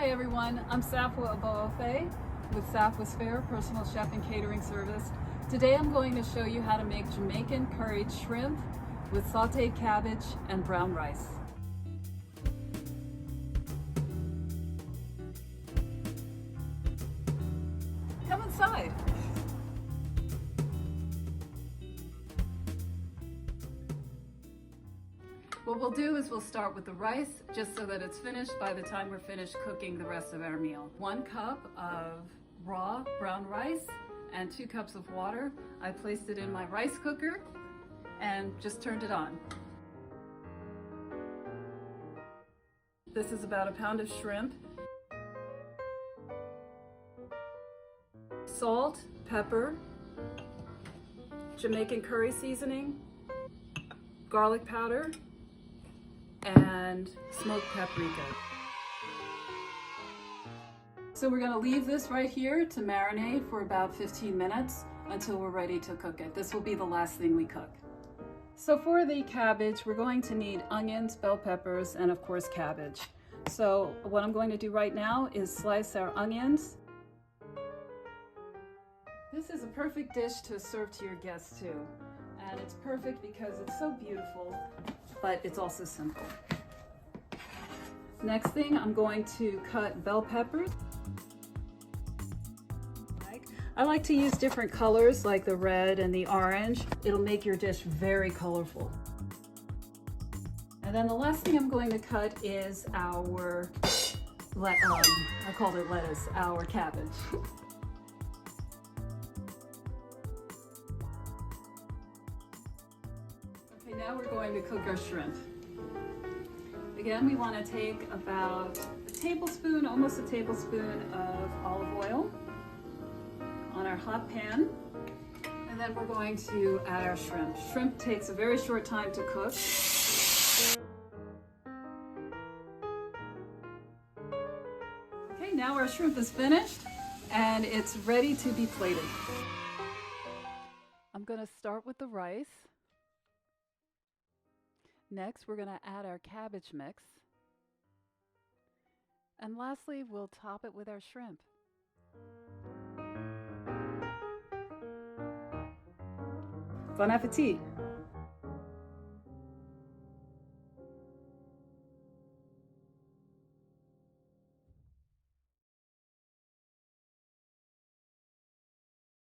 Hi everyone, I'm Safwa Aboafe with Safwa's Fair Personal Chef and Catering Service. Today I'm going to show you how to make Jamaican curried shrimp with sautéed cabbage and brown rice. Come inside. What we'll do is we'll start with the rice just so that it's finished by the time we're finished cooking the rest of our meal. 1 cup of raw brown rice and 2 cups of water. I placed it in my rice cooker and just turned it on. This is about 1 pound of shrimp. Salt, pepper, Jamaican curry seasoning, garlic powder, and smoked paprika. So we're going to leave this right here to marinate for about 15 minutes until we're ready to cook it. This will be the last thing we cook. So for the cabbage, we're going to need onions, bell peppers, and of course cabbage. So what I'm going to do right now is slice our onions. This is a perfect dish to serve to your guests too. And it's perfect because it's so beautiful, but it's also simple. Next thing, I'm going to cut bell peppers. I like to use different colors like the red and the orange. It'll make your dish very colorful. And then the last thing I'm going to cut is our, I called it lettuce, our cabbage. Okay, now we're going to cook our shrimp. Again, we want to take about a tablespoon, almost a tablespoon of olive oil on our hot pan. And then we're going to add our shrimp. Shrimp takes a very short time to cook. Okay, now our shrimp is finished and it's ready to be plated. I'm going to start with the rice. Next, we're going to add our cabbage mix. And lastly, we'll top it with our shrimp. Bon appetit!